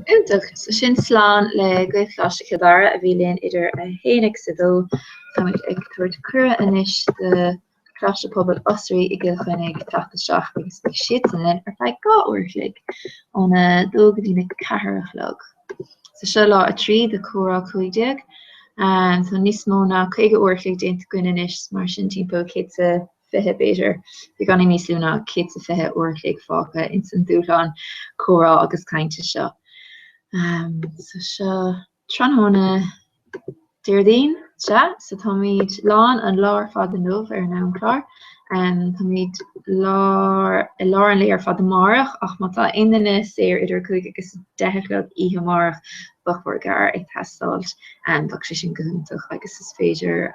Intuch so sin slán le goithláiste chudara a bhí léon idir a héananig sa dó táid ag tuair cura inis de chláiste pobl osraí i gcuil chuinnig tatasteach agus ag siad san linn ar feadh gá uirligh óna dó go dtí na cathairlog. So seo lá a trí de Comhrá chuideag, so níos mó ná chuige uirligh déanta gcuine inis mar sin timpeall cé sa fiche béidir. Bhí gan níos lúna cé sa fiche uirligh fácha in san dúshlán Comhrá agus cainte seo. So seo tronhóna Deirdín so táid lán an lár fad an nómh ar an chlár táid lár an léar fad amárach ach má tá aonanna séir idir chuig agus 10 ihe amárach bachhar gar ag teastáilt bach sé sin gohúntaach agus is féidir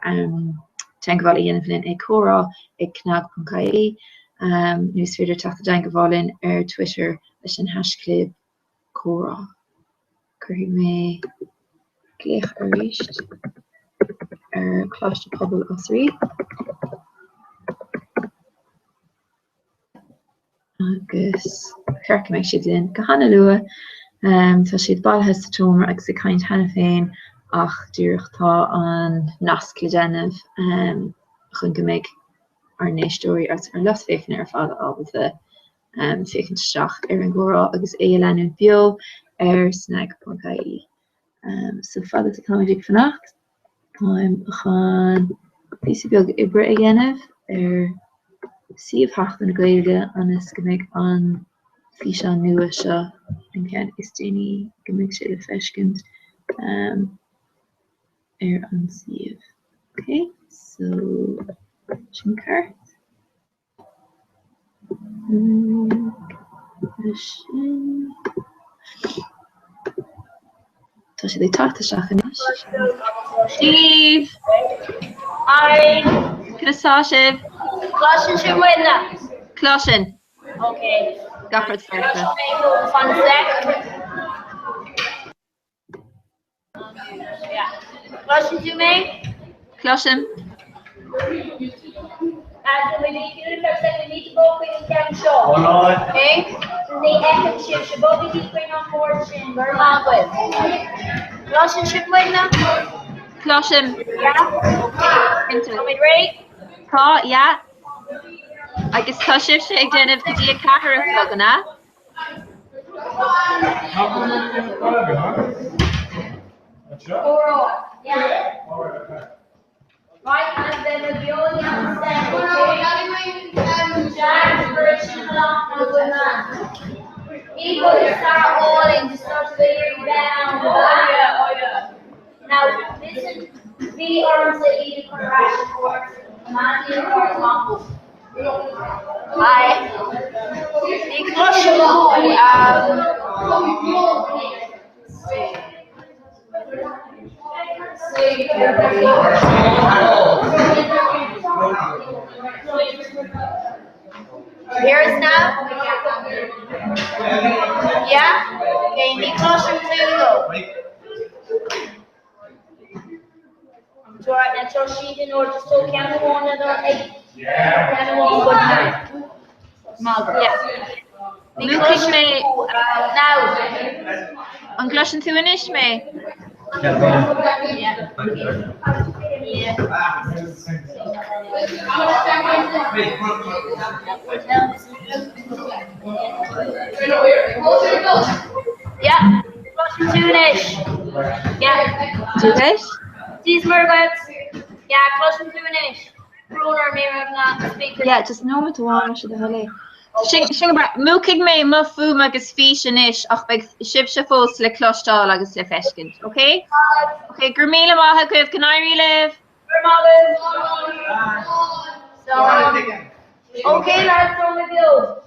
te go bhfuil dhéanamh linn ag Comhrá ag cnag.caí nuas féidir teachta dean go bhálinn ar Twitter leis an hasclub Comhrá. Curthaigh mé gléach a ríist ar chláiste pobl osraí. Agus cearcha méid siad linn go hána lua tá siad bailthe sa tómar agus a caint hena féin ach dúireachtá an nascla déanamh chun go mbeidh ar néistóirí ar las fécinn ar fád ábalta fécinn teach ar an Comhrá agus é leanú BEO ar snag.caí. So fada tá táid fannacht táim chun píosa beag ibre a dhéanamh ar siomh theachta na Gaeilge agus go mbeidh an físe nua seo an ceann is déanaí go mbeidh sé le feiscint ar an siomh. Okay, so sin ceart. Tá sé táta seach inis. Steve! Hi! Cynasá sibh? Clásin sin bhaile? Clásin. Okay. Gafrad ferta. Fan sec. Yeah. Clásin tú mé? Clásin. We need to go in the show. Okay? The epic ship should both be going on board shin. Where am I with? Clásin ship right now? Clásin. Yeah? Into. Are we ready? Tá, yeah. Agus tá sibh sé ag déanamh go dtí a cathairlog anna. Yeah. Right, and then the BEO understand, okay? Jack's version of the equal to start holding to start to lay down. Oh yeah. Now listen, we are to eat a correction for Matthew or example. Here is now. Yeah? Okay, be closer to though. So right now, so sheet in order so can we one another 8? Yeah. Can we one good night? Yeah. Be closer now. An gluisin tú inis mé? Yeah. Yeah. Closer to-ish. Yeah. Tú-ish? These mergats. Yeah, closer to-ish. Bruner may have not speaker. Yeah, just no me toáin se de halé. Sin bra múcaigh mé mo fum agus fís inis ach beag sib se fós le clostáil agus le feiscint, okay? Okay, gur míle maithe goibh can I relive? So, okay, lads, on the build.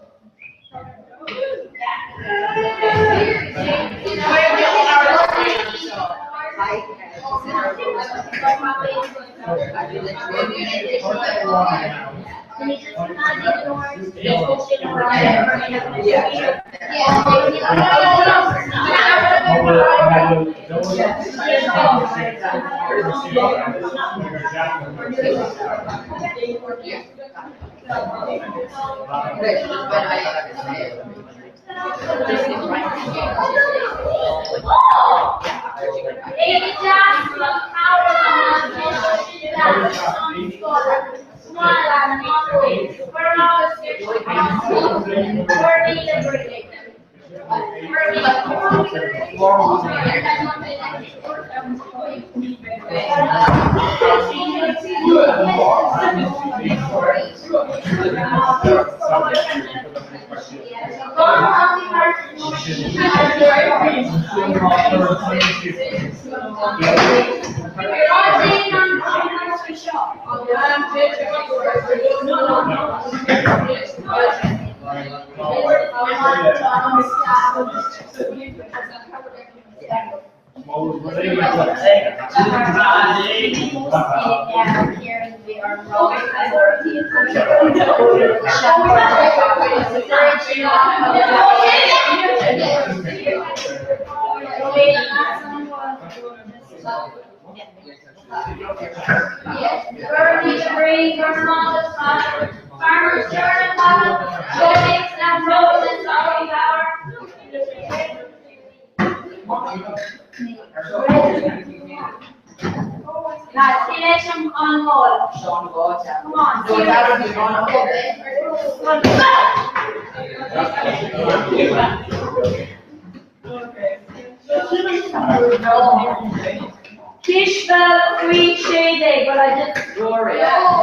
Fish fell free shading, but I just glory. Yeah,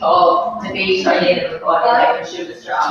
Oh, the beach I did it before, like the shoe was dropped.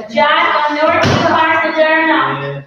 Jack, on your part, Moderna.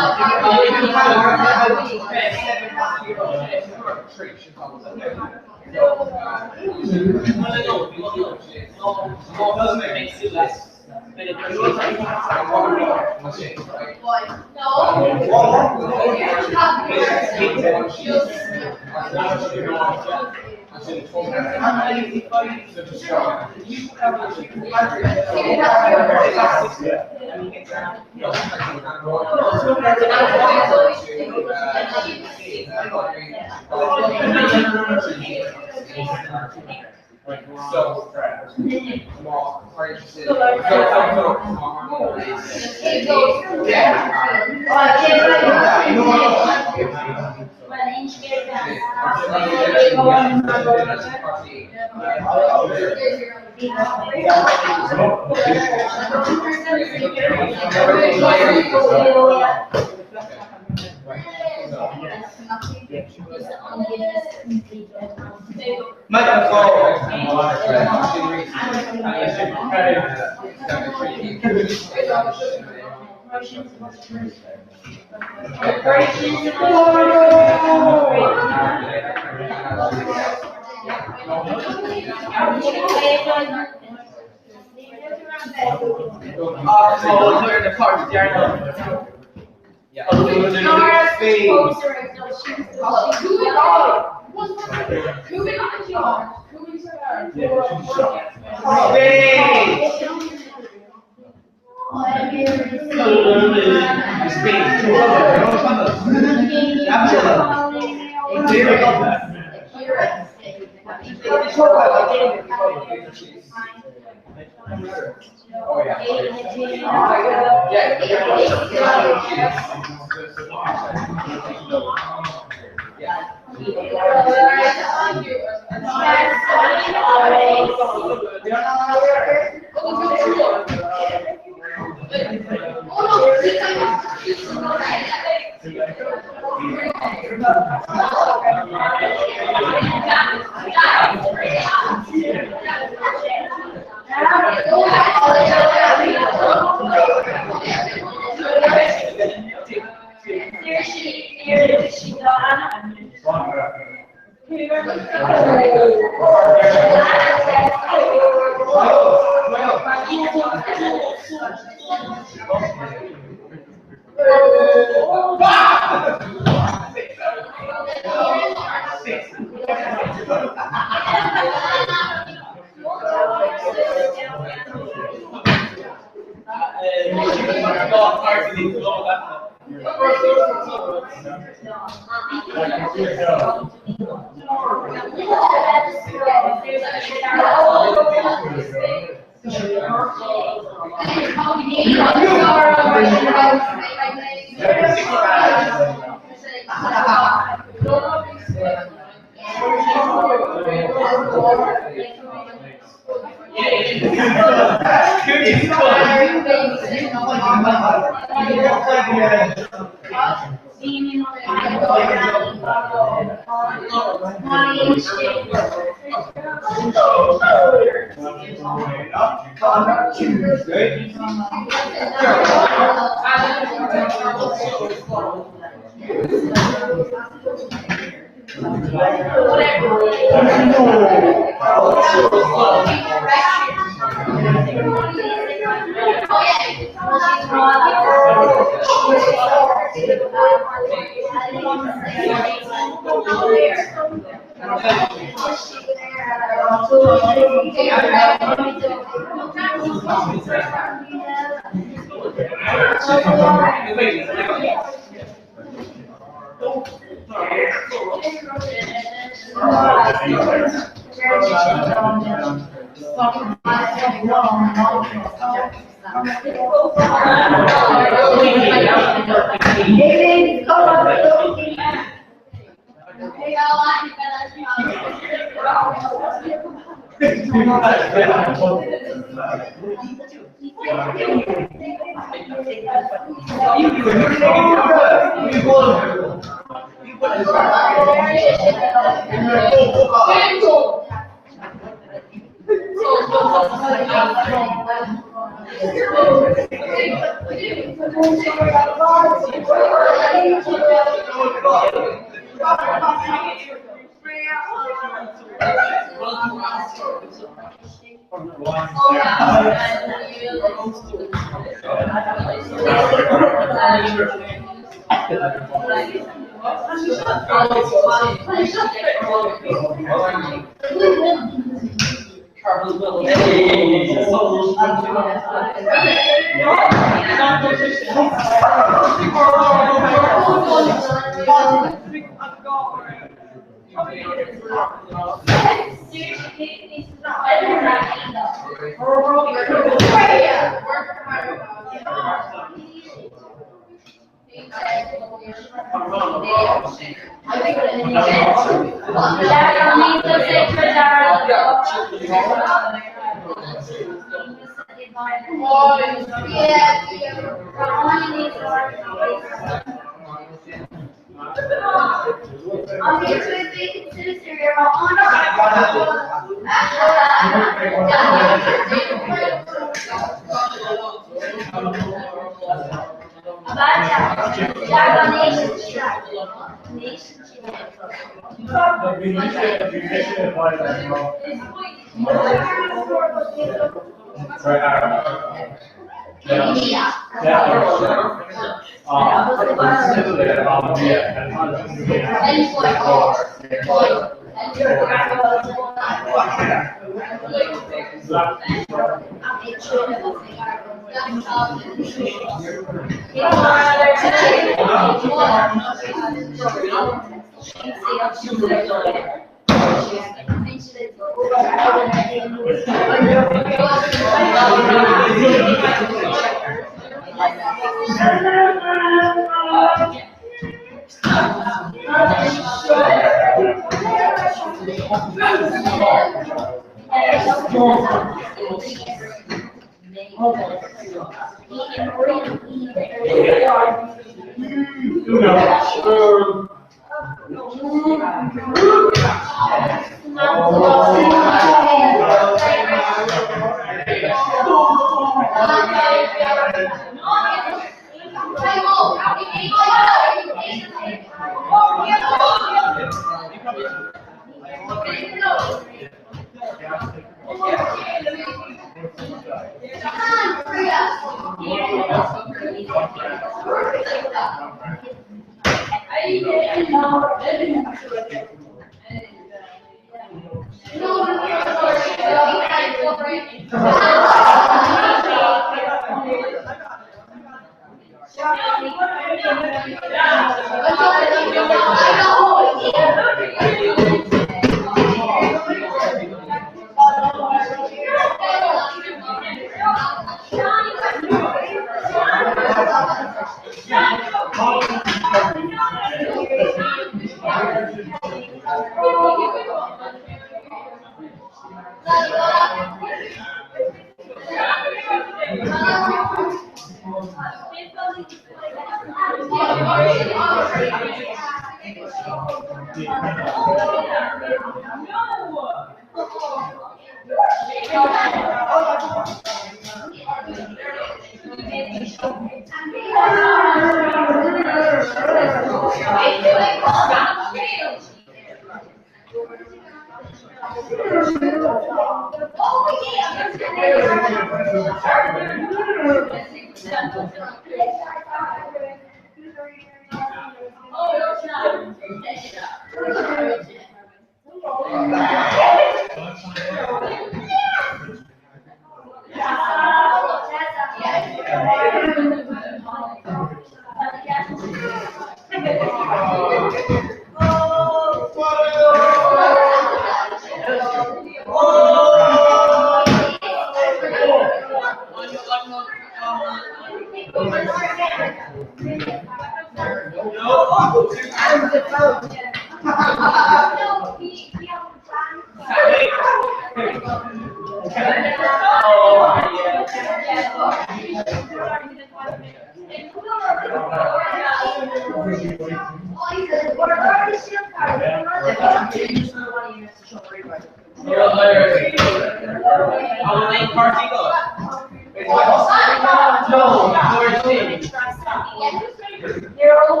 They're all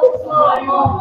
Okay?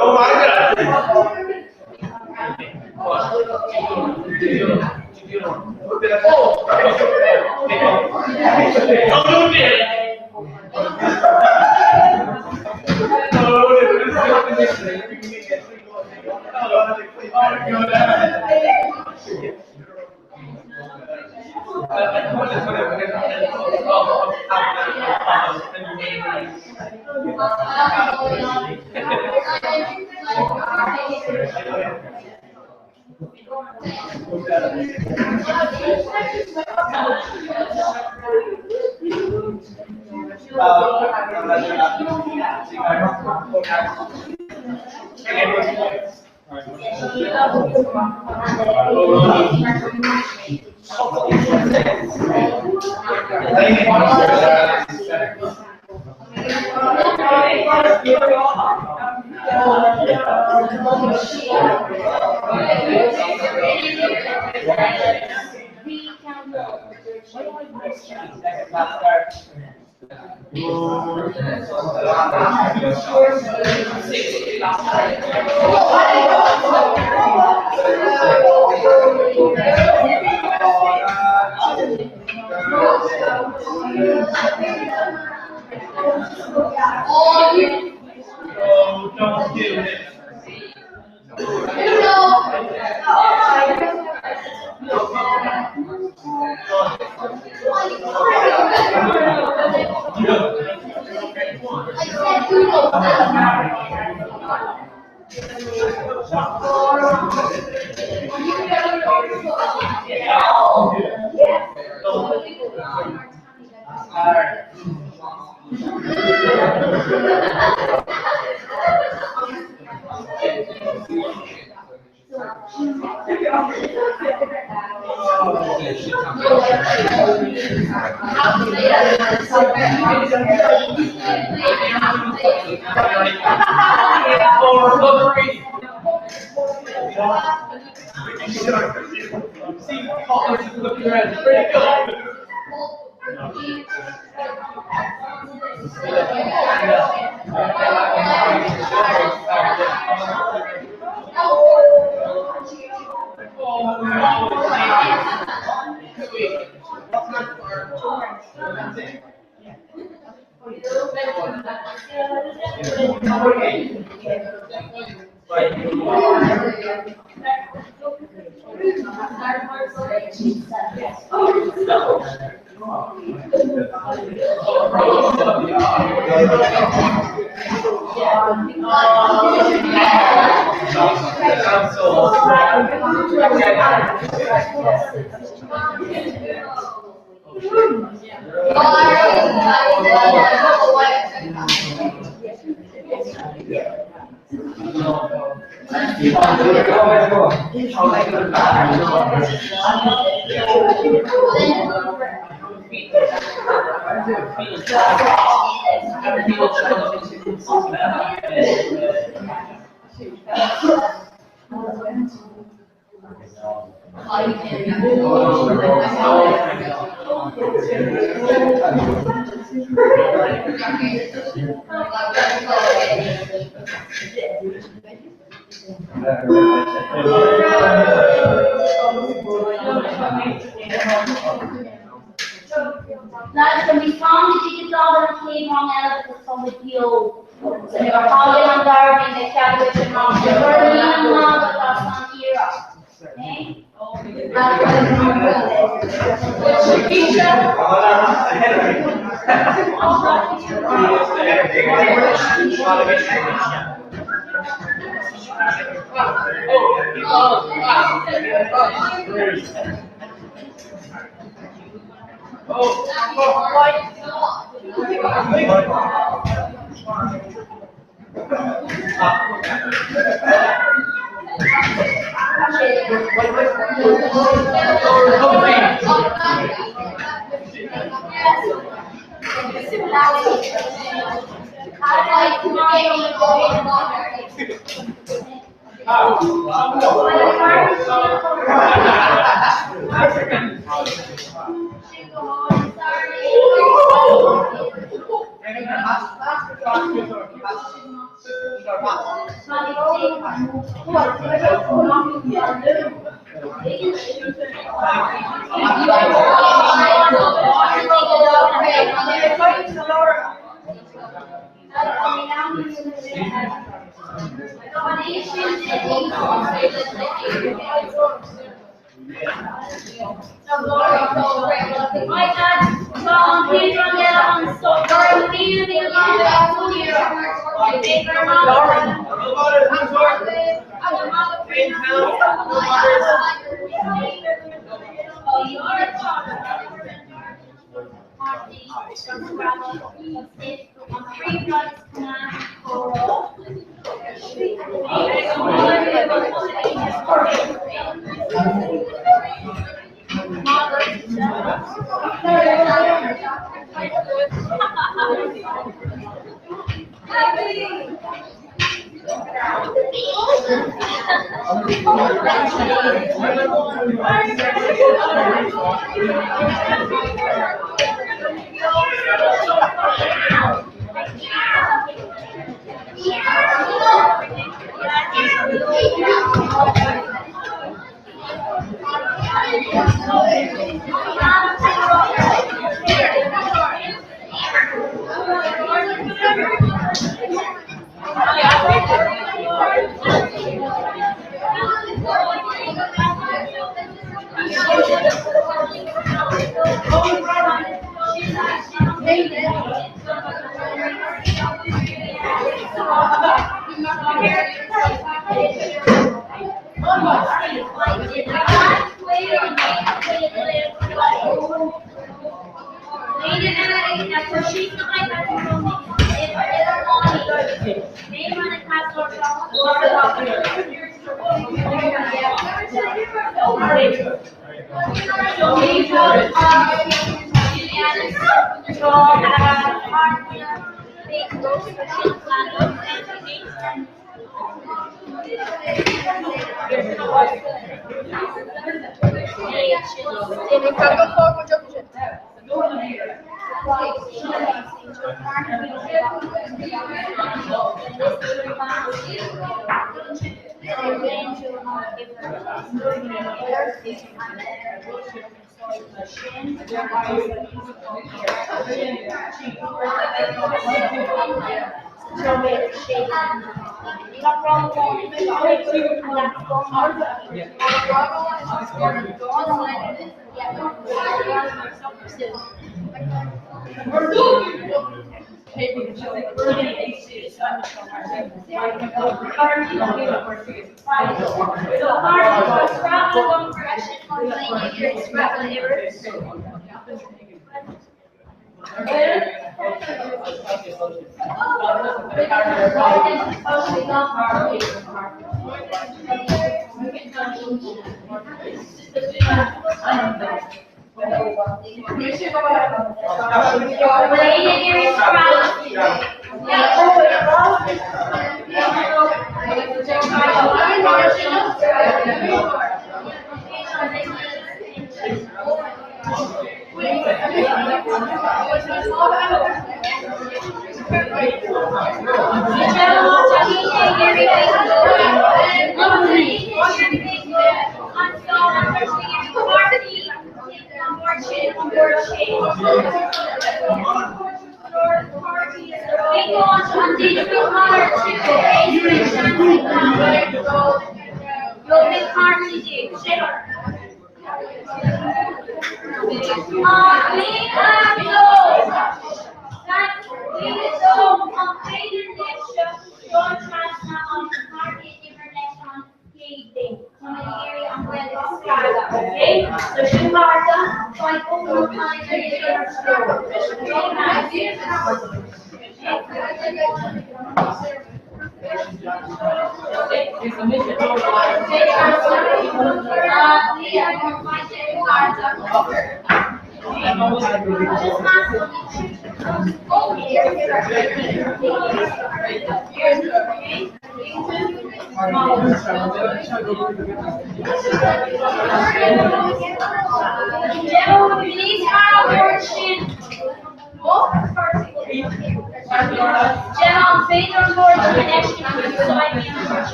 Oh my God. Lads, when we found the ticket dog and came wrong out of from the BEO. So they were calling on Derby and they carried it wrong. They were leaning on the last on era. Okay?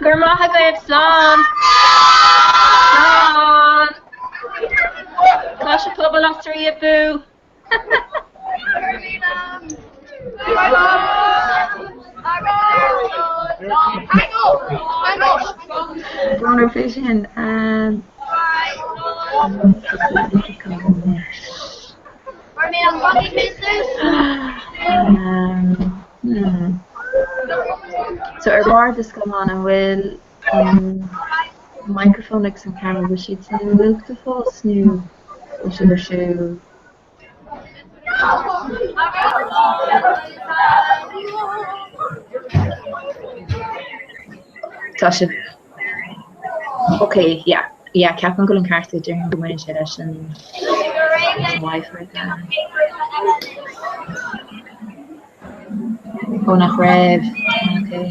Comhrá goibh slán. Tá sé pobl asrí a bú. Runner vision so ar bar is go an bhfuil microphone ag san camera bhfuil siad san luachta fós nó si ar siú tá si okay ceapan go an carta dearan go muine sé leis an Wi-Fi ó nach raibh okay.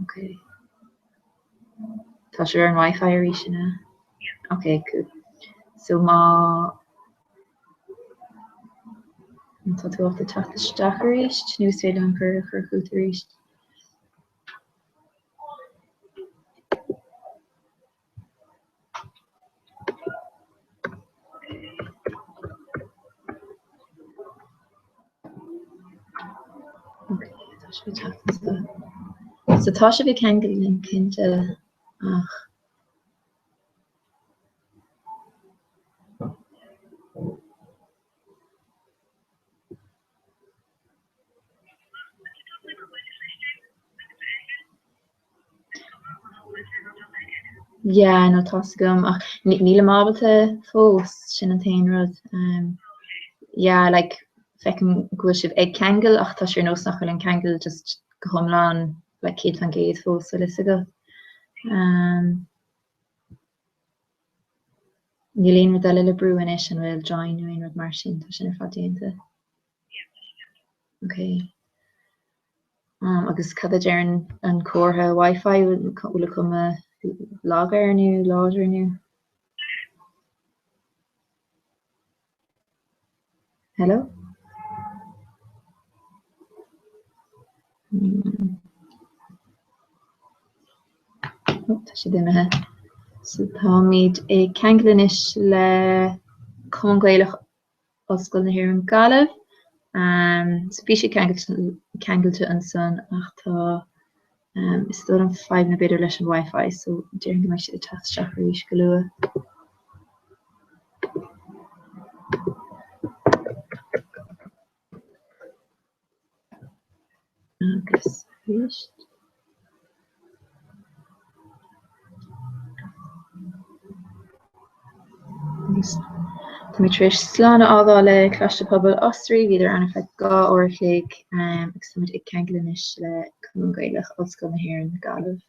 Okay. Tá sé ar an Wi-Fi ar sinna. Okay, cool. So má tá tú áta teachtasteach ar éist nó is féidir an chur chuút ar éist. Okay, tá sé teachtasteach. So tá sé bhí kegel in cinnte ach. Yeah, no tá gom ach níle mábalte fós sin an tain rud. Yeah, like fecin go sib ag kegel ach tá sé nos nach an kegel just go homláán like cé an géad fós so lei go. Nílíon rud eile le breúin is an bhfuil join nuin rud mar sin tá sin ar fadíanta. Okay. Agus cad dearan an comhrá Wi-Fi bhfuil cum lágar nu láidir nu. Hello? Tá sé duine. So tá míid ag keglan is le comhghailech oscail na hir an galah. Spíisi kegelte an san ach tá is sto an 5 na beidir leis an Wi-Fi, so dearan go mai si a tasteach éis go lua. Agus fiist. Tá mé tris sláánna ágá le Claiste Pobal Osraí viidir anna fe gá orchaig agus tá ag keglan is le comhghailech oscail na hir an galah.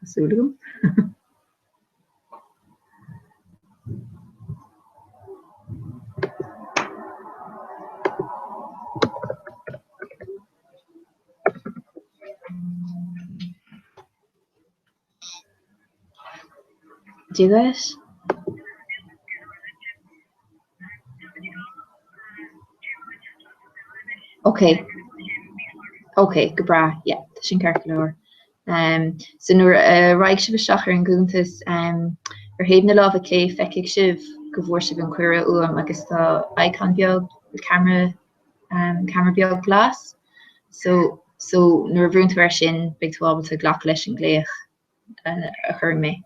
Asúlagum. Do you guys? Okay. Okay, go bra. Yeah, tá sin ceartleir. So nuair raig sibh seachar an gúntas ar héad na lámh lé feiceigh sibh go bhfuair sibh an cuireadh uam agus tá icon beag camera beag glas. So nuair bhrúnt ver sin beag tú ábalta ghlach leis an gléach a chur mé.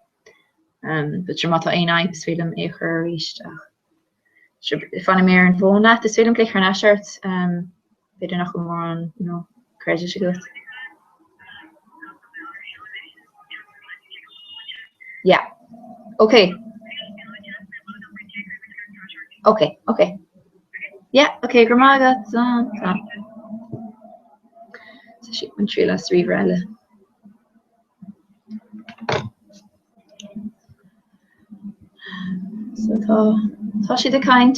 But you're not ein eye besfeelum e her isteach. Fan meer een vol net de film klik haar nashirt be er nog more aan credit she goes. Yeah. Okay. Okay. Yeah, okay, grandma got so she went through last river. So tá she the kind.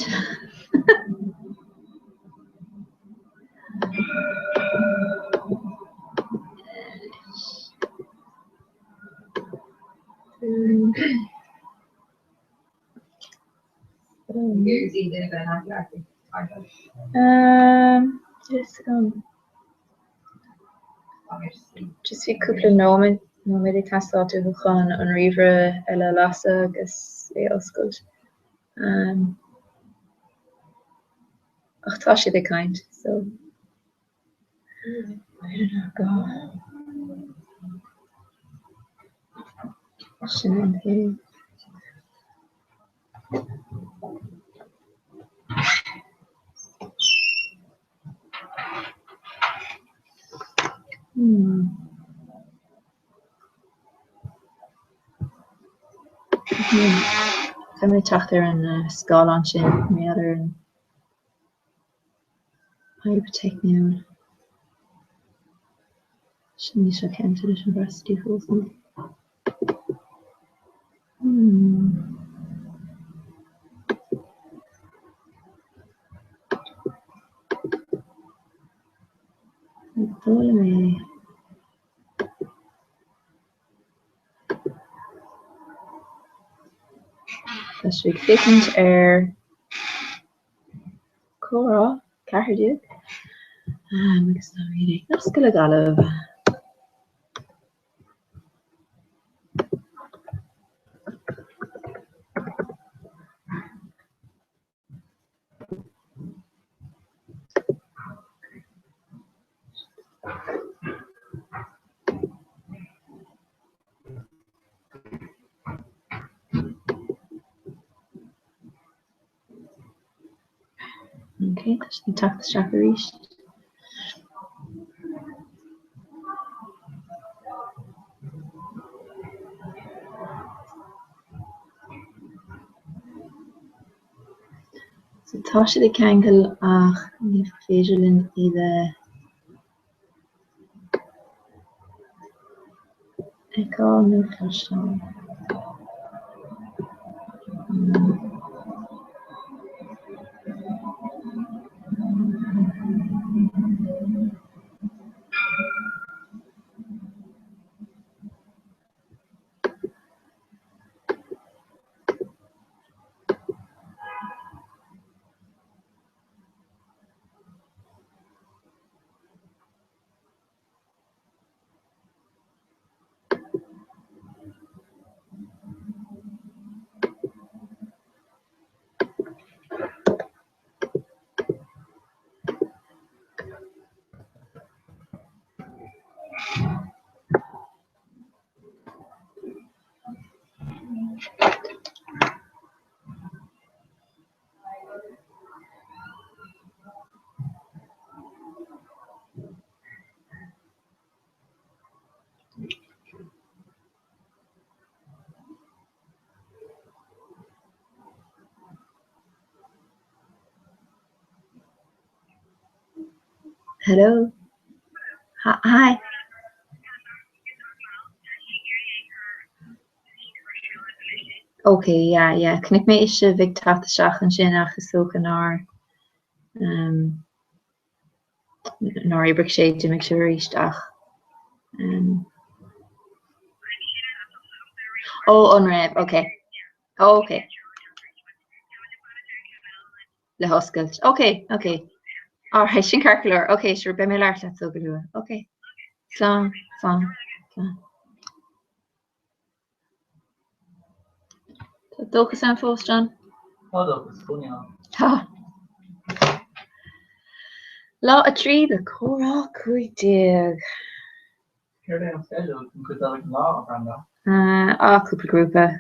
Just fi couple nomen no mé testá go chan an rire eile lasa agus é oscailt. Ach tá sé the kind, so sin he. Tá mé techt ar an scáil an sin mé ar an hypertechniúil. Sin ní se cente leis an brastí fósan. Dóla mé. Tás ag ficint ar Comhrá Cahardúg. Agus tá mé ag nasca le galamh. Okay, dus die tak de strategie. So tasje de kankel ach nie vervelen in de ik kan nu verstaan. Hello. Hi. Okay, ja. Kan ik me isje vig taf de shach en sin ach gesoken naar naar ibrik sé to make sure isteach. Oh, unreb, okay. Oh, okay. Le hoskult. Okay. Alright, sin carcolor. Okay, sure, be me laart dat so go. Okay. Slán. Dulkas an fós, John? Ha. Lá a trí de Comhrá cuidig. Cúpla grúpa.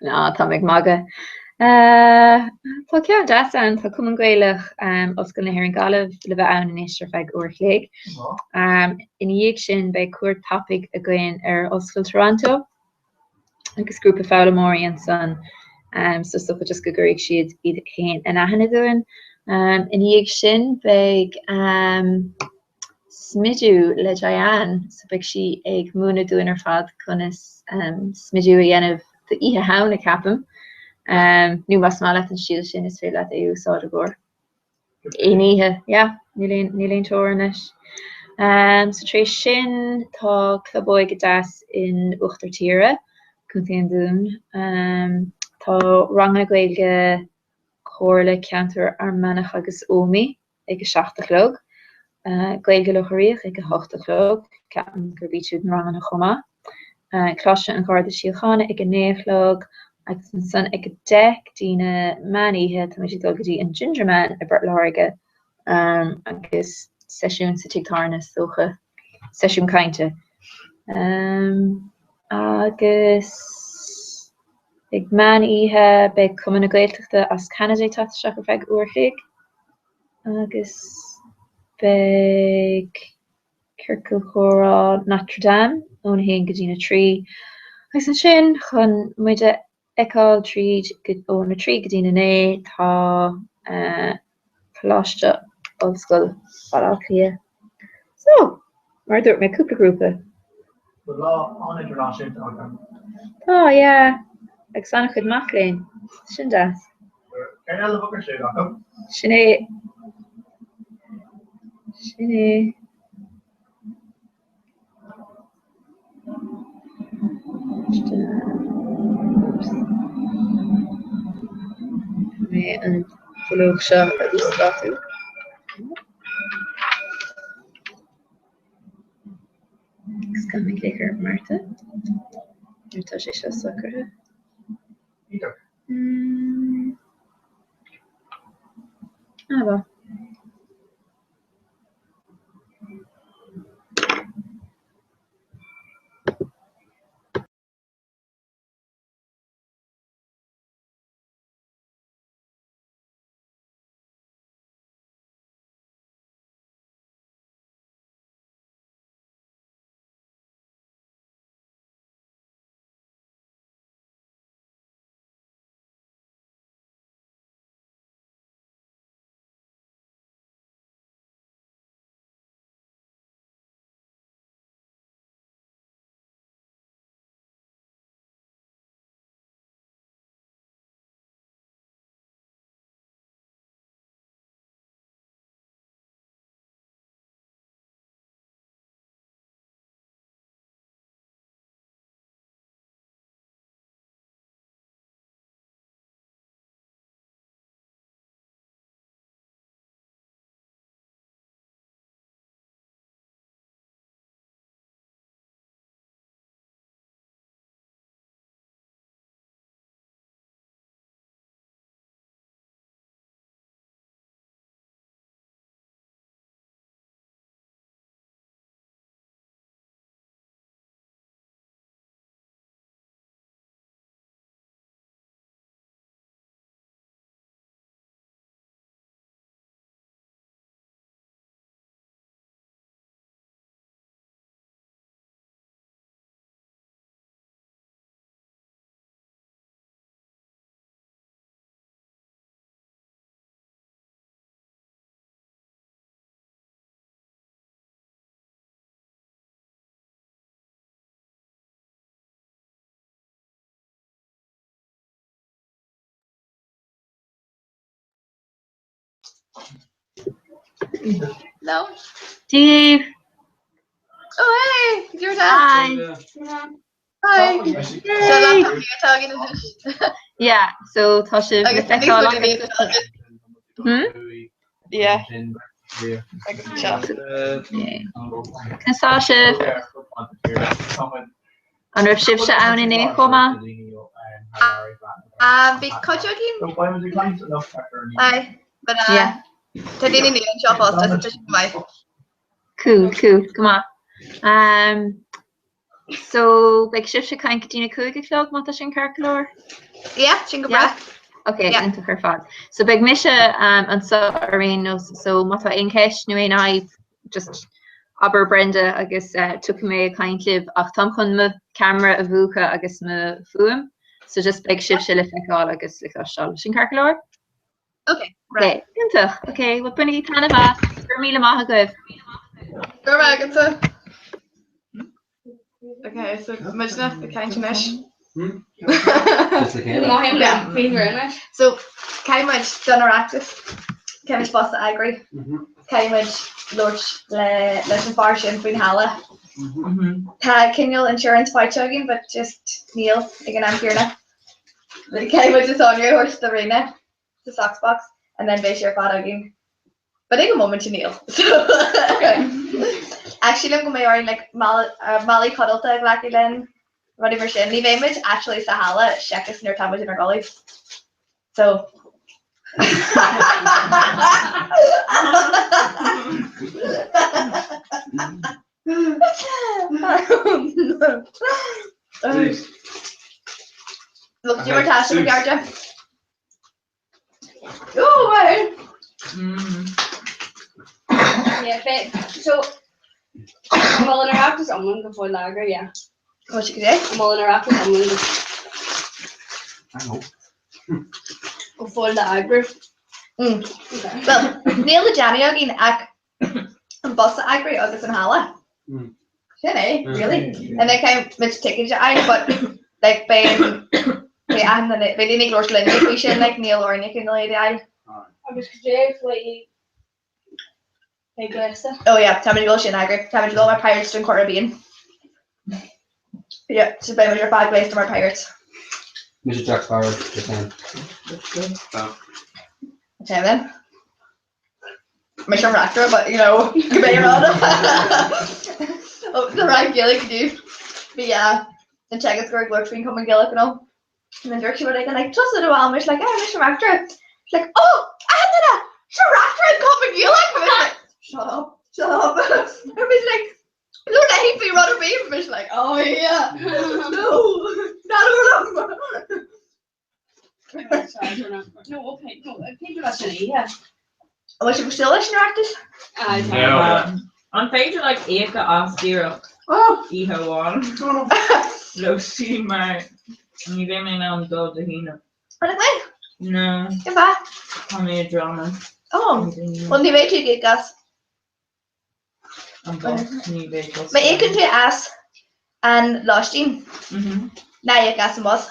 Ná, tá meg maga. Tá cean dasan tá cum an gcuileach os go na hir an galah le bheith ann inis ar feig uirchléig. In dhéag sin bei cuairt tapig a gcuin ar Oscail Toronto agus grúpa fálamóí an san so socha just go gurig siad iad chéin an ahanana doin. In dhéag sin beag smidú le Diane so beag si ag múna doin ar fad chunas smidú a dhéanamh the ihe hauna capim. Nu was mal an shield sin is féile EU sá a gor. Éihe, ja, níléon toris. So tre sin tá clubboig go das in Uchtertíre chun dún. Tá ranga goilge chóirle ceantar ar manach agus ómi ag go 16log. Goilge locharíoch ag go 8log, ceapan gur bíú an rang an chomma. Cláiste an garda síochanna ag go 9log, agus an san ag go 10 dína maníthe tá si dogadtí an gingerman a burt láige agus sesiún sa titarna socha sesiún kainte. Agus ag maníthe be cum na gailteachta as Canada tá seach ar feig uorchaig. Agus be Circle Chorá Notre Dame ón héin go dtína trí. Agus an sin chun muide eáil tríd ó na trí go dtína né tá choláiste ollscoil bailachlia. So, mar dúirt mé cúpla grúpa. Tá, ja, ag sanna chud macléin. Sin das. Sinné. Me an fológ se agus statú. Gus gan me léir Marta. Tá sé se sacrthe. Ba. No. Steve. Oh hey, you're dad. Hi. Hi. Yay. So laptop you're talking to Yeah, so tá sé I guess le these feicáil would be agus. yeah. Cnasá sé an raibh sibh se ann in é chomá. Big coaching. Aye, but Yeah. Tadini ni an shop off just to my. Cool, come on. So like sibh se caiin Katina Cúige clog má sin carcalóir? Yeah, chingo Yeah. bra. Okay, Yeah. into her fad. So big Misha and so Irene knows so mata in cash nu and I just aber Brenda I guess took me a kind of ach tam chun me camera a bhucha I guess me fuim. So just big ship shille fecal I guess like shall sin carcalor. Okay, right. Okay, into. Okay, what bunny tanava for me maha go. Go back into. Okay, so imagine the kind of mesh. So, Caimage Dunaractus, Caimage Bossa Agri, Caimage Lurch Legend Farshin Queen Hala, Kingle Insurance by Chugging, but just Neil again. I'm here now. The Caimage is on your horse, the Rena, the socks box, and then Bayshire Fat again. But in a moment to Neil. So, actually, I'm going to like Molly Cuddleta, Glacky Lynn. Whatever she leave image actually Sahala check us near Thomas in our gullies. So look, you were tasking the Garja. Oh, wait. Yeah, but so Mullen Raptors I'm going to go for lager, yeah. What you could say? Mullen Raptors I'm going I know. go for lager. Okay. Well, Neil the Johnny again ac and Bossa Agri August and Hala. Really? And they came with tickets I but like Ben and then they didn't ignore Lindsay like Neil or Nick in the lady I was there for like Glessa. oh yeah, Tammy Gulch and Agri. Tammy Gulch my pirates in Caribbean. Yeah, so Ben with your 5 ways to my pirates. Mr. Jack Sparrow, Japan. Okay then. Mission Raptor, but you know, conveyor on oh, the right Gaelic do. But yeah, and check it's great work between coming Gaelic and all. And then Dirk she was like just a while, Mish like, hey, Mission Raptor. She's like, oh, Anna, Sure Raptor and coming Gaelic. And like, shut up. And Mish like, Lord, I hate me run a baby. Mish like, oh yeah, no, not all of them. No, okay, no, I think that's an yeah. Was she still listening to this? No. On page like Eka off zero. Oh. Iha one. Lo see my. You gave me now go to Hina. Anyway, No. goodbye. I'm a drama. Oh, well, the way to get gas. I'm both new vehicles. But you can do ass and lost in. Now you gas and was.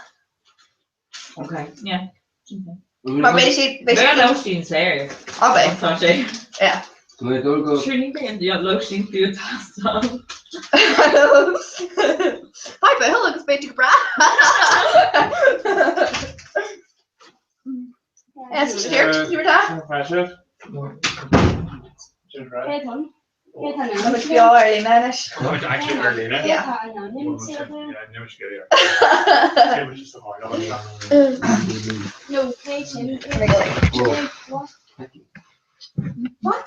Okay. Yeah. Okay. But basically, Where lost in there? I'll bet. Sorry. Yeah. Go. Sure, you can the lost in the task. Hi, but hello, it's Betty Brad. Yes, Stuart, you were there? Hey, Tom. Hey, I must be all early, manish. Actually, early, innit? Yeah. Yeah, I never should get here. It was just a hard on. No, hey, Tim. Oh. What?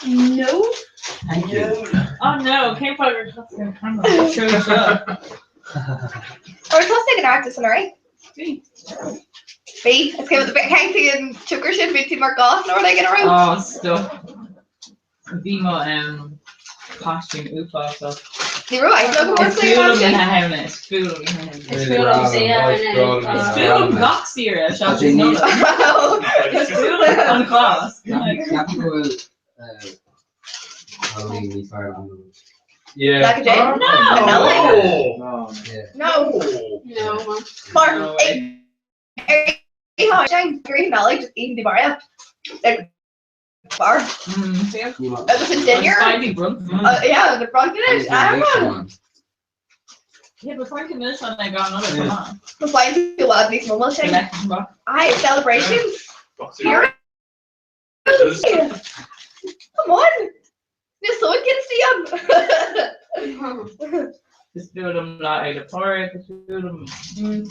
No. Thank you. Oh no, can't find your camera. Show us up. We're supposed to take an artist on, right? B. It's okay with the bit hanky and sugar shit, bit more goth, or they get around. Oh, stuff. Be more costume oopa stuff. You're right, look It's what's cool going in on. having it. It's cool in having it. It's cool to see her It's cool in box here. It's cool on the class. Halloween fire on the Yeah. Like a day? Oh, No. No. No. No, Martin, I'm green valley just eating the bar up. Like bar. It was in dinner. Yeah, the front finish. Yeah, but 20 minutes when they got another come on. The flight to love these moments. I celebrations. Here. Come on. This so it can see him. Just do them like the park, just do them Feel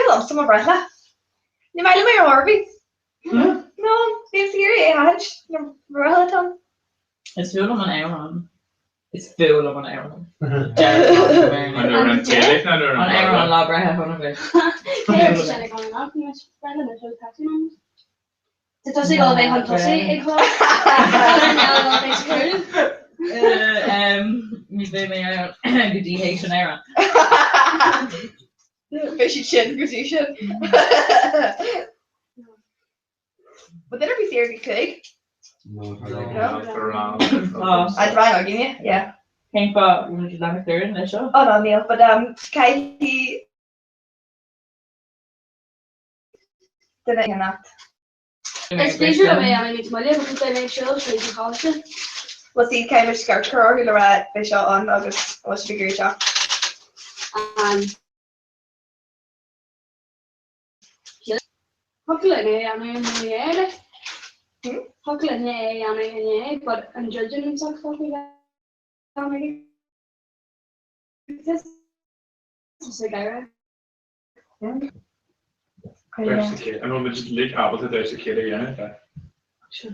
them, some of Retta. You might have your Harvey. No, it's here, Hatch. Your relative. It's full of an Aaron. It's full of an Aaron. And they're in Taylor, and they're in An Aaron Labra have one of it. Det tar sig over han tar sig ikke hår. Mi be me good Haitian Aaron. Fishy chin, goosey chin. Would that be serious cake? No, I'd try I'll give you, yeah. Came for you love a third in the show. Oh no, Neil, but Katie didn't hear that. It's pleasure away I mean my little they make sure so you can caution. Well, see, Cambridge Scout Curl, who'll have fish on August, was figure it out. Huckle Huckle but I'm judging himself fucking down. This is a guy. I know they just lick apples at there's a kid again. Sure,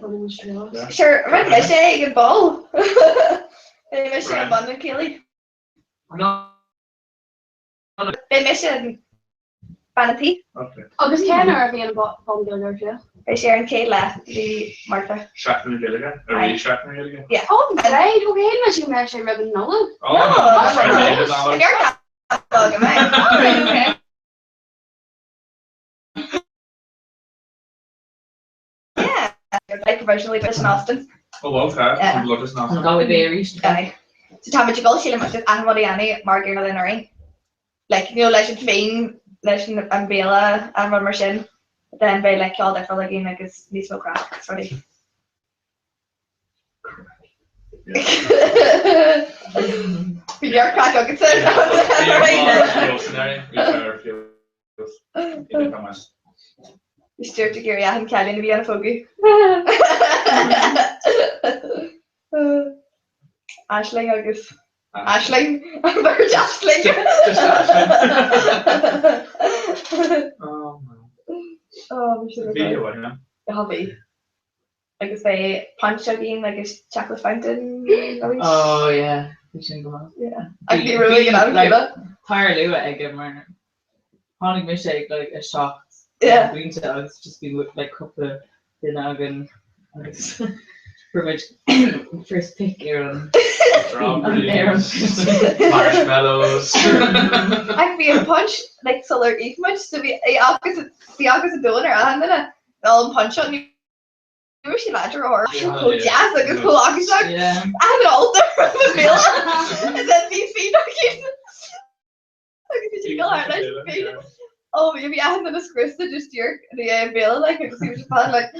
right, I say you can ball. They miss you abundant, Kelly. No. They miss you Vanity. Okay. Agus Ken or being bom gilder too. They share and Kayla, the Martha. Shatner Gilligan? Are we Shatner Gilligan? Yeah. Oh, right. Okay, much you mentioned Ribbon Nolan. Oh, And you're not dog, am I? Oh, right, okay. Yeah. Like professionally based in Austin. Oh, okay. Yeah. Love is not. Go with Irish. Aye. So Tom and Jiggle, Sheila Mushroom, and Modiani, Margaret and Ring. Like, you know, Legend Fame, Legend and Bela, and Run Marshin. Then by like all different like like it's these no crack. It's funny. Your crack I could say You steer to Gary and Kelly to be on a foggy. Ashling, I guess. Ashling. I'm very Ashling. Oh, we should have the hobby. Like I say, punch again, like a chocolate fountain. Oh yeah, we should go on. Yeah, I'd be really good at it. Entirely what I give my honey milkshake like a shot. Yeah. Green sauce just be with like a couple of the noggin. Pretty much first pick Aaron. Marshmallows. I'd be a punch like solar eat much to be the opposite donor and then I'll punch on you. You should imagine or jazz like a cool hockey shot. Yeah. And an altar from the mill. And then these feet oh, maybe I had a script to just jerk the bill like I could see what you felt like.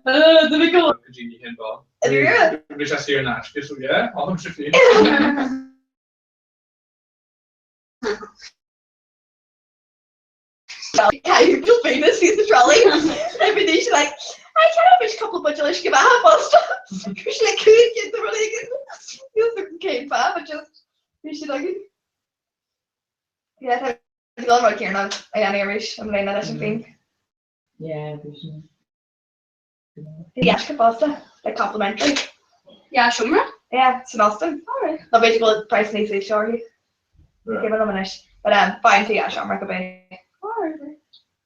The big one. Genie handball. And you're good. Which I see your Nash. So yeah, all them should be. Yeah, you feel famous, he's the trolley. Every day she's like, I can't have a couple of bunch of lish give a half on stuff. She's like, couldn't get the really good. Feels like a cane fab, but just, she's like, yeah, I'm going right here now. I am Irish, I'm laying that thing. Yeah, The Ashka pasta, like complimentary. Yeah, Shumra. Yeah, it's in Austin. Alright. No, basically, the price needs to be shorty. Give it a minute. But, fine to Ash, I'm recommending.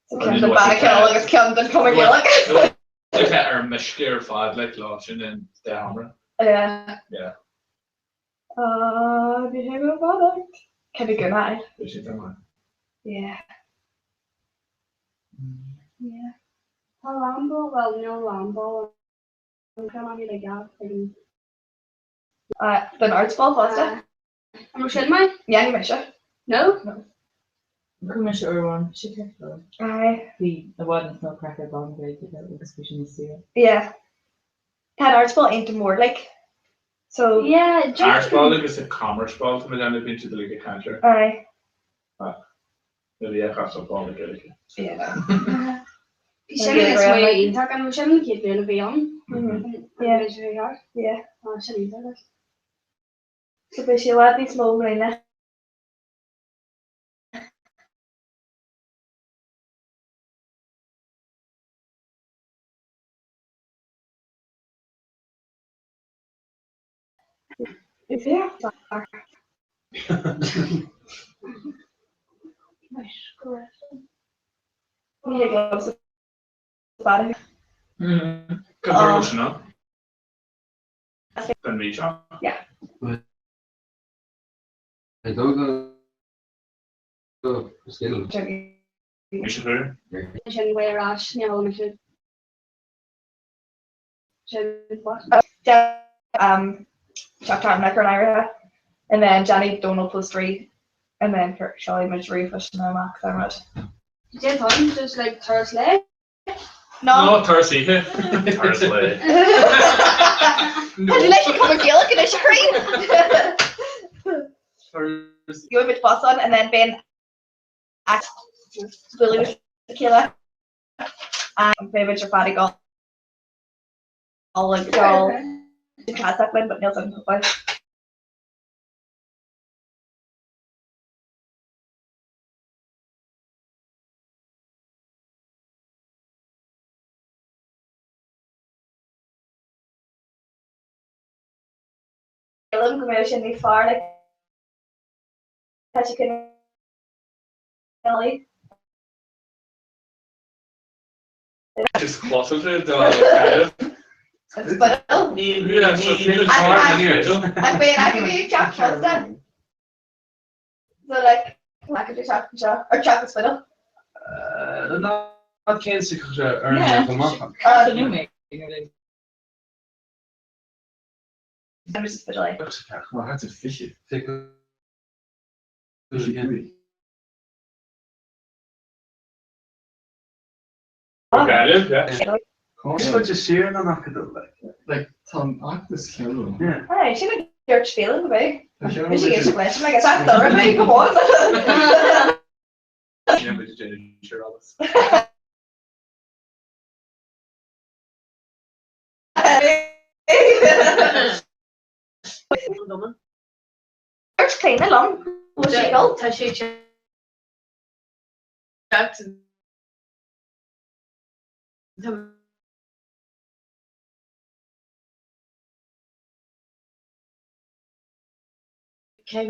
So Camden Bannakill, like it's Camden coming here, like. Look at our Michigan or Fad, like launching in the hammer. Yeah. Yeah. Behavioral product. Can be good, right? Yeah. Yeah. Lambo, well, no Lambo. I'm kind of like that. The Arts Ball pasta. I'm Rochelle, mine? Yeah, you mentioned. No? Commissioner Irwin, she kept going. Aye. The wasn't no cracker bomb they did that with especially this year. Yeah. Had archball into more like. So Yeah, Archbald is a commerce ball to me, then they've been to the league of country. aye. Maybe I have some ball to get it. Yeah. Känner det som är intagen och känner inte det beyond. Yeah. Det är jag. Yeah. Ja, känner inte det. So basically what these small marina. Is there? Yeah, gloves. Bad. Control, no? Then me, John. I don't go skill. You should do. Känner vad jag rash när jag håller mig till. Känner vad? Chuck Tom Necker and Ira, and then Johnny Donald plus 3, and then Shelley Midgery Fish and Max Armad. Det tar inte just like Thursday. No, Thursday. Thursday. Would you like to come and Gaelic in a screen? Thursday. You have a boss on, and then Ben at Billy with Tequila, and Baby Fatty Gall. All like all the Kazakh win, but Neil's on the fight. Go out in the far like that you can really. It's closer to the It's but yeah, so it's hard anyway. I'm being I can be Jack first then. So like I could do chocolate or chocolate spittle. Not cancer or Yeah. That's a new make. I'm just spittle. Well, that's a fishy. Take a Valid, yeah. What you sharing on that like Tom Agnes Kilo. Yeah. Alright, she like your feeling about. Yeah, She gets a question like, is that thoroughly? Come on. Yeah, but you sure all this. There's clean along. Was she go? Tá sé came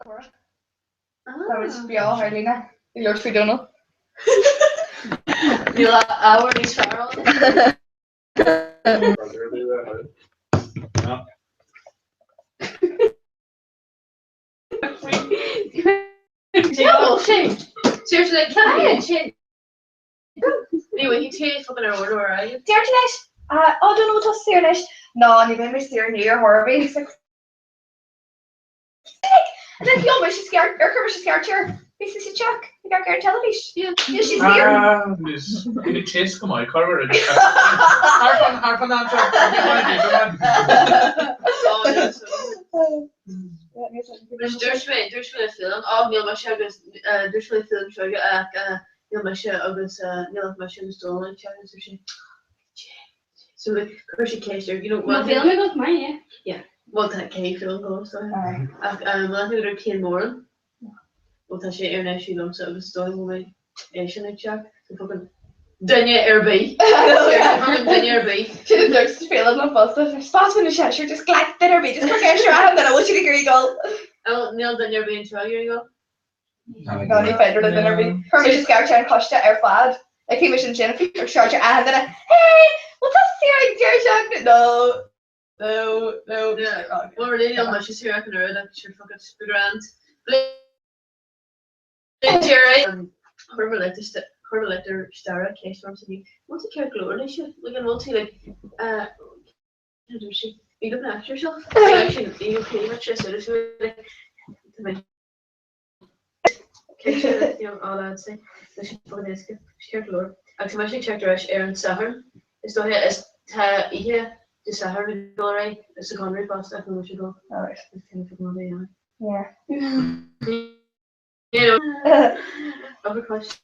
Comhrá. Ah. Tá was BEO Harlína. I leir fi donna. Níl áhar níos fearr Oh, shame. Seriously, can I shame? Anyway, you take fucking an order, are you? Deir leis? Don't know what steer leis. No, ní bhé mis steer near Harvey. And then feel she's scared. She's scared here. This is a check. You got scared television. Yeah, she's here. Miss, can you taste come on, cover it? Harp on that track. Dus we film. Oh, Neil Masha agus dus we film show Neil Masha agus Neil Masha was stolen challenge so she. So the Kirsty Kester, you know what? Film it goes mine, yeah. Well, that K film goes so. I think they're Ken Moore. Well, that's she international lumps of the story movie. Asian check. So fucking Dunya Airby. Dunya Airby. She didn't look to feel my bus. Spots when the shot, she just glad that be just quick extra hand that I want you to agree goal. Oh, Neil Dunya Airby and 12 years ago. No, ni better than Airby. Her just scared and Costa air fad. Like he was in Jennifer or charger and then hey, what's that serious dear Shaq? No. Yeah. Well, we're really much is here. I can hear that. Sure, fucking spit around. Jerry. Correlator Stara case from Sydney. What's a character or issue? Like a multi like she you looking after yourself? Actually you pretty much just so like you know all I'd say. She fucking is good. She character. Actually actually checked her Aaron Sahar. It's not here is ta here the Sahar gallery. It's a secondary past after we should go. Alright. It's kind of fucking movie, Yeah. You know other question.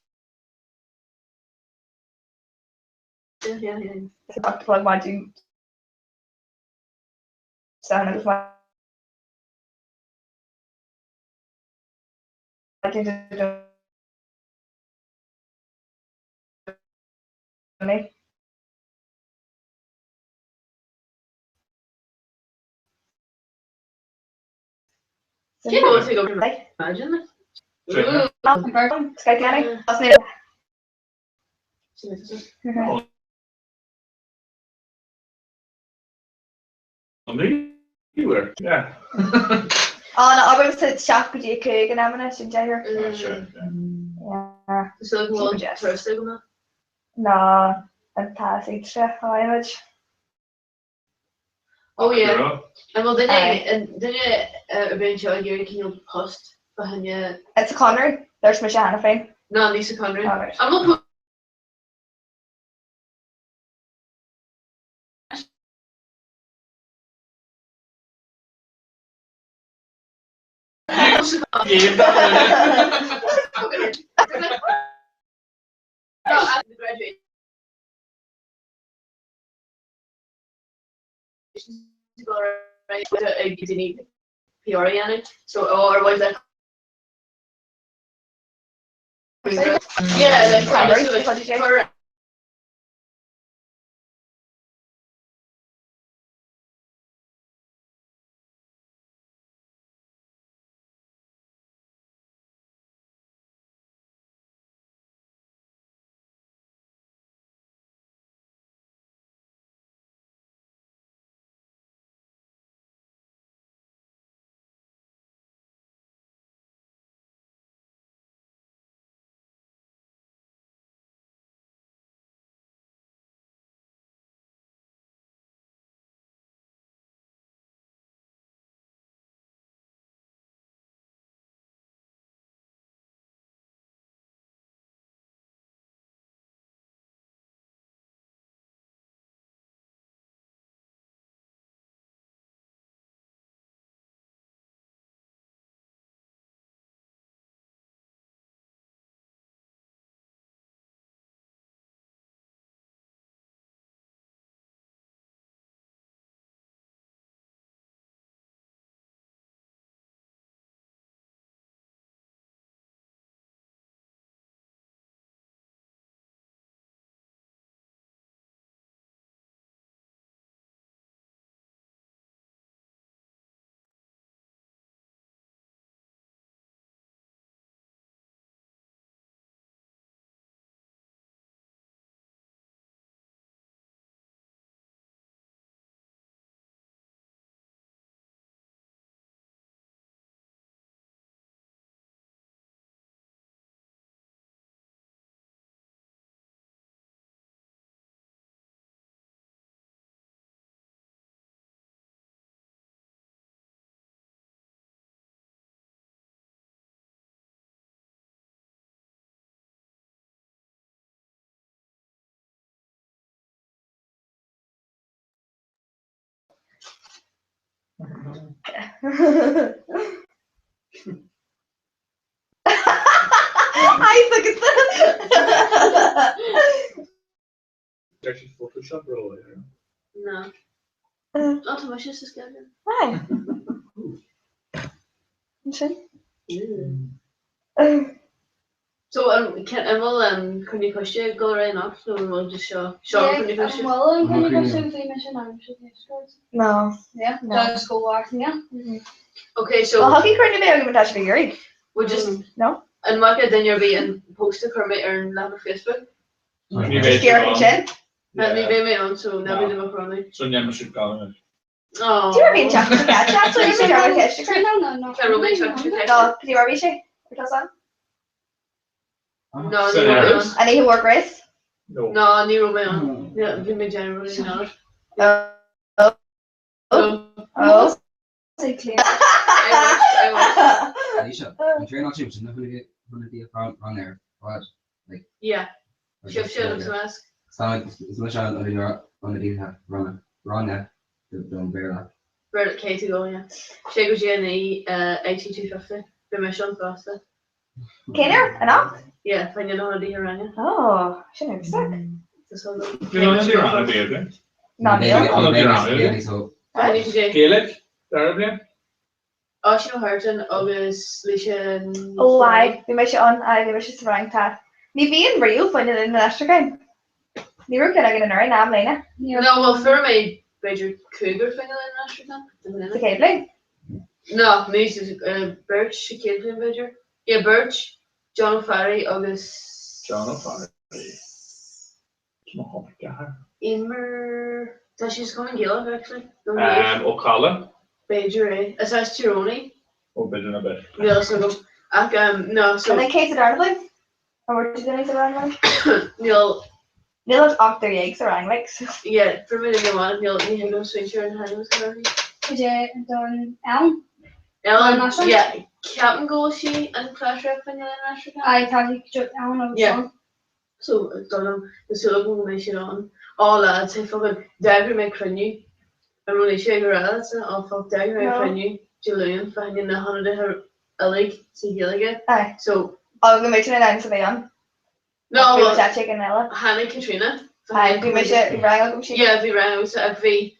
Yeah. So back to plug my do sound of my I think me. You know what to go Like imagine. Sure. Sky Canning. That's near. You were, yeah. Oh no, I'm going to shop with you cake and I'm gonna should here. Sure. Yeah. So like well first like that. No, fantastic chef image. Oh yeah. Girl. And well then you eventually Gary can you post behind you. It's a Connery. There's my Shanna thing. No, Lisa Connery. Alright. I'm not Yeah, that no, after the graduation to go right to a unique PR in it. So or was that yeah, like Connery. so, What did you say? for I think it's Actually, Photoshop roll it. No. the. Oh, too much is together. Hi. So can you push it go right now? So we'll just show can you push it? Well, can you go to the mission? I'm sure next cards. No. Yeah, No. that's go walk, yeah. Okay, so Well, how can you currently be argument that figure? we'll just No. and mark it then you're being posted for me or not on Facebook. You Just here and chin. And we made my own, so now we do macaroni. So yeah, we should go in. Oh. Do you ever be in chat with cat chat? So you should have a catch. No. Can we make sure to No, can you ever be she? Because on. No, So ni now- Roman. Any who work race? No. No, ni Roman. Yeah, give me generally not. Oh. No. Oh. Say clear. I Alicia, if you're not sure, you're not going to be on there. What? wish. Yeah. Shift looks mask. So it's much on the run there. Don't bear that. Right, Katie go, yeah. She goes in the 8250. The mission faster. Kaner, enough? Yeah, find you know how to do your running. Oh, shouldn't have stuck. Just hold on. You know, you're on a day, Not Maybe- you. I'll maybe look it's around, really so. I need to do. Gaelic, Arabian. Oisín Harton agus Lísha. Oh, aye. We miss you on. Aye, we miss you surrounding tat. Ni being real finding it in the extra game. Ni were kind of getting her name, Lena. No, well, for me, Bridger Cougar finger in Africa. The cabling. No, me is Birch, she killed him, Bridger. Yeah, Birch, John O'Farry, agus. John O'Farry. Oh my god. Emer. Does she's going Gaelic actually? O'Calla. Bridger, eh? As that's Tironi. Oh, bit in a bit. Yeah, so go. No, And so. then Kate Darnley. Or what did you say Darnley? Neil. Neil has off their eggs around like. Yeah, for me to go on, Neil, you had no switcher and hand was going. Could you done Elm? Ellen, National? yeah, Captain Goshi and Clash Rep in Africa. I thought you could Elm on Yeah. So, Dunham, the Sullivan will shit on. All lads, I fucking Dagger make Crenny. I'm really sure you're lads, I'll fuck Dagger make No. Crenny. Julian, finding the 100 her a league, see heal again. Aye. So, Oh, we miss you in so on. no, We miss well, that chicken Ella. Hannah Katrina. Aye, we miss you. We rang up. Yeah, we ran out of the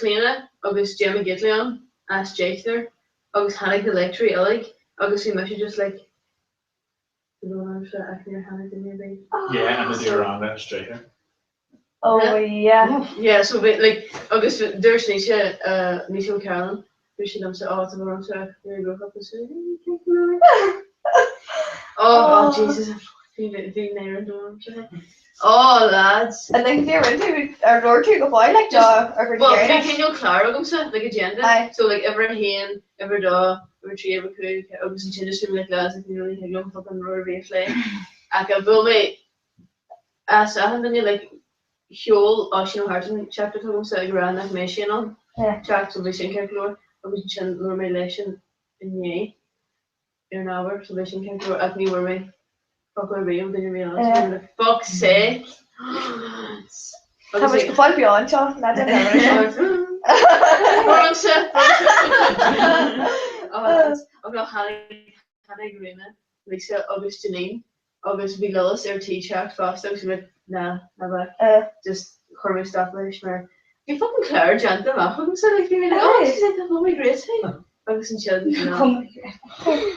Cleana, August Jimmy Gitleon, asked Jake there, August Hannah Electric, like, August we must just like, you know, I'm sure I can Hannah didn't maybe. Yeah, and the deer on there straight here. Oh yeah. Yeah, so we, like, August there's Nisha O'Carroll, who she loves to all to run to we broke up and said, oh Jesus, I'm being there and doing. Oh lads. And then if you're into our door to go boy like Just- or Well, Gary. we can you Clara come to like agenda. Aye. So like every hen, every dog, every tree, every cook, obviously changes to like lads, like you know, like young fucking roar replay. I can build me. So I haven't like whole Oisín Harton chapter to so like around that mission on. Yeah. Chat to vision calculator. I was chin normalization in ye. In an hour, so vision calculator at me where me. Fuck my real, didn't realize. Yeah. For the fuck's sake. How much can fall beyond Sean? That's it. I've got Hannah Green, Lisa, August Janine, August Villas, their T-shirt, fast, I was like, nah, never. Just Cormac Stoplish, or you fucking Claire, gentle, I haven't said like, you know, Aye. she's like, oh my great thing. August and Children, you know. Come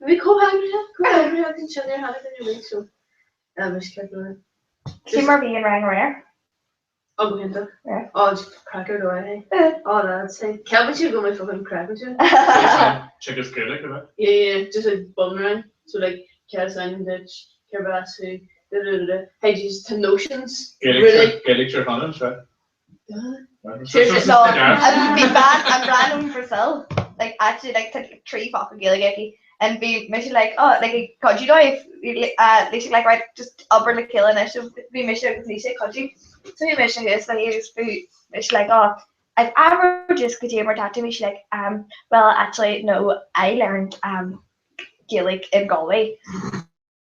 We co-hungry, and Children, Hannah, in your week, so I was kept on it. Kimmer being rang rare. I'll go into Yeah. Oh, just cracker do I, Yeah. hey? Oh, that's hey. Can't you go my fucking cracker too? Check his Gaelic, right? Yeah, just like bumming around. So like Caroline Ditch, Kerbasu, hey, just to notions. Really? Gaelic Chirhanan, right? Seriously, No, I'm random for Sil. Like actually like take 3 fucking Gilligaki and be mission like like could you know if Lisa like right just upper the kill and I should be mission with Lisa could you so your mission is like you just be mission like I've ever just could you ever talk to me she's like well actually no I learned Gaelic in Galway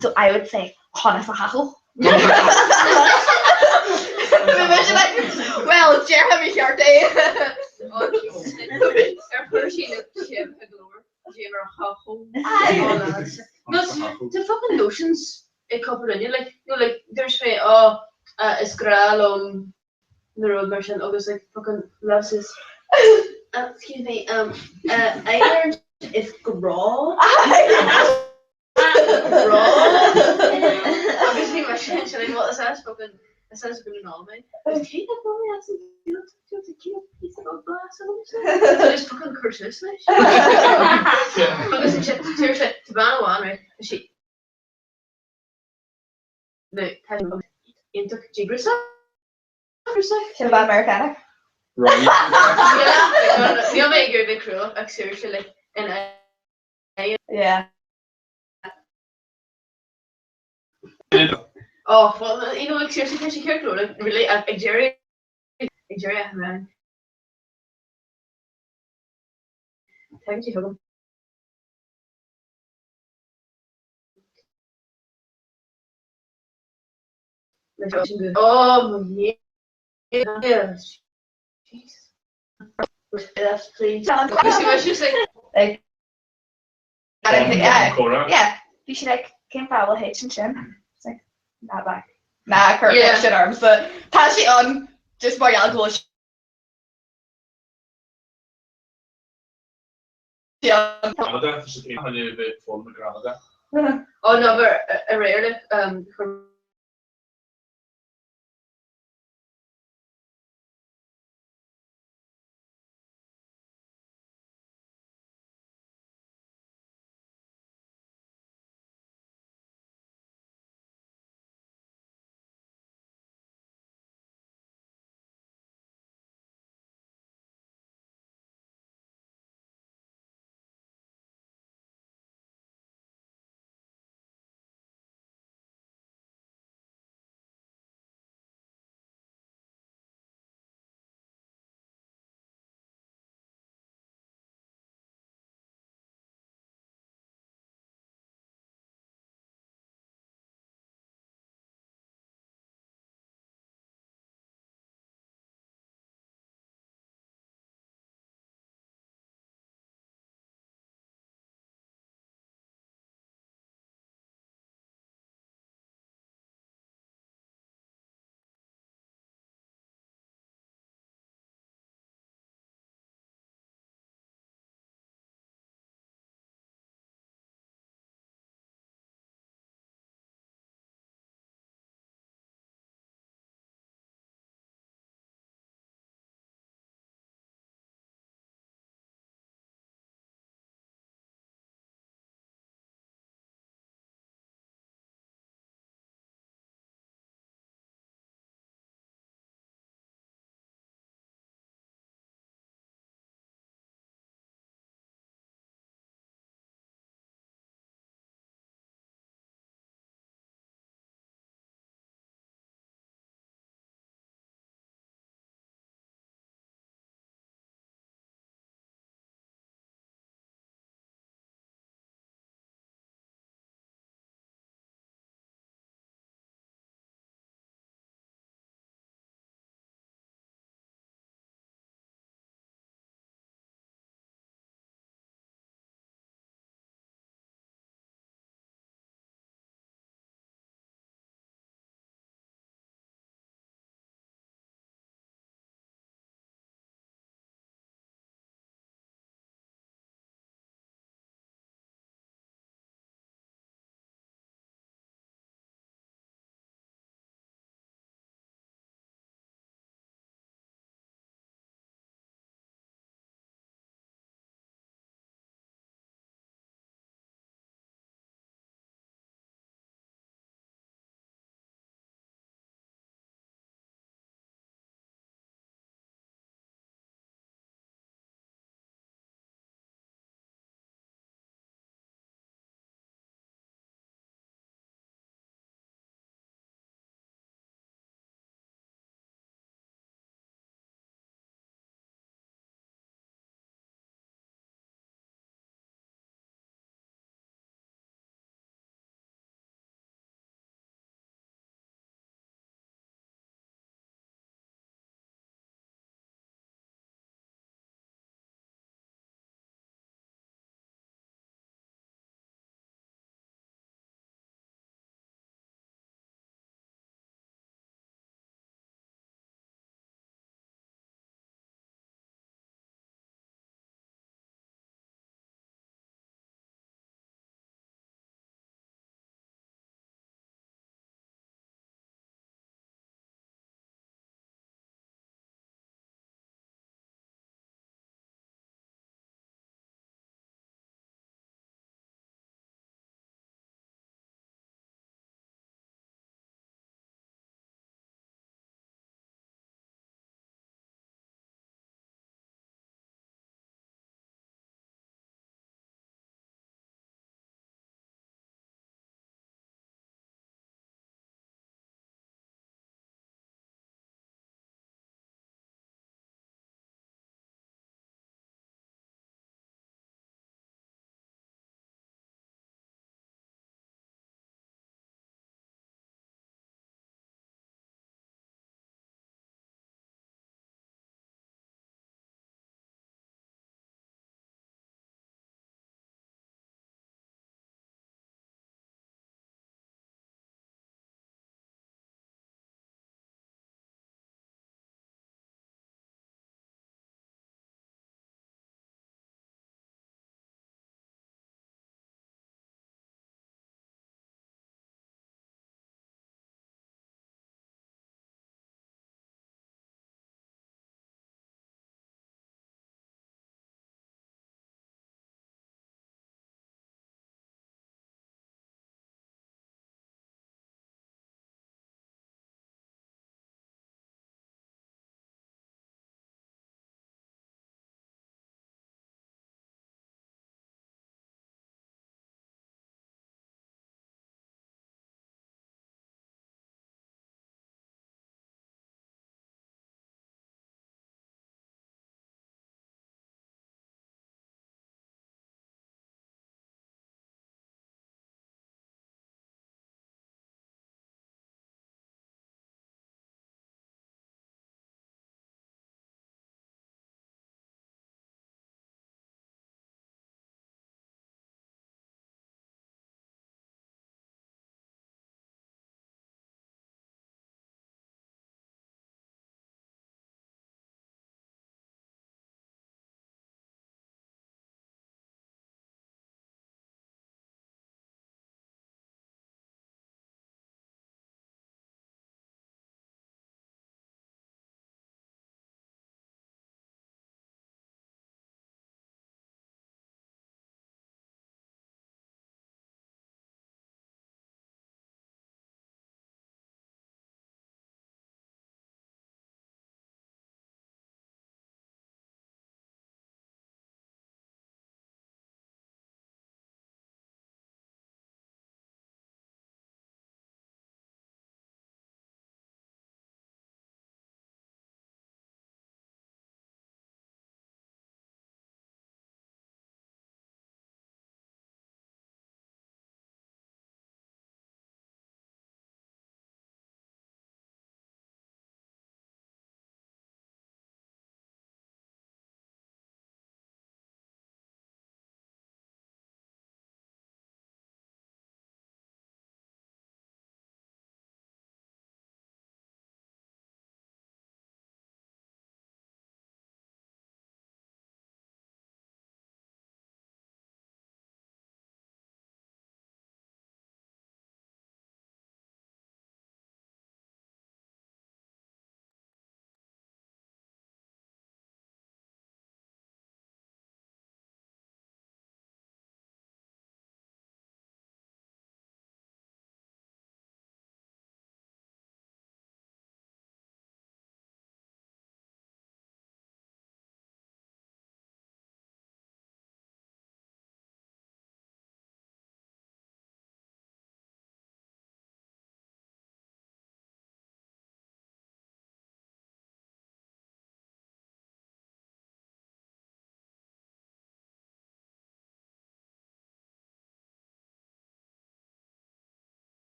so I would say Hannah Fahacho. Well, Jeremy Shorty. The fucking notions a couple in you like there's way it's gral the road merchant always like fucking loves his excuse me I learned it's raw obviously my shit and what is that fucking it says fucking all me he that boy has a cute piece of glass so it's fucking curses like seriously to ban one right she no into Gibraltar She's about Americana. Right. yeah you'll make your big crew like seriously like and Yeah. oh well you know like seriously can she care crew like really Nigeria man thank you for oh yeah jeez that's please you see what she's like Like, I don't think, Comhrá. yeah. You should like came Powell H and Shin. It's like not back. Nah, Kurt Yeah. shit arms, but pass it on just by alcohol. Yeah. Canada, dus het een van je bij volgende Canada. oh no but rarely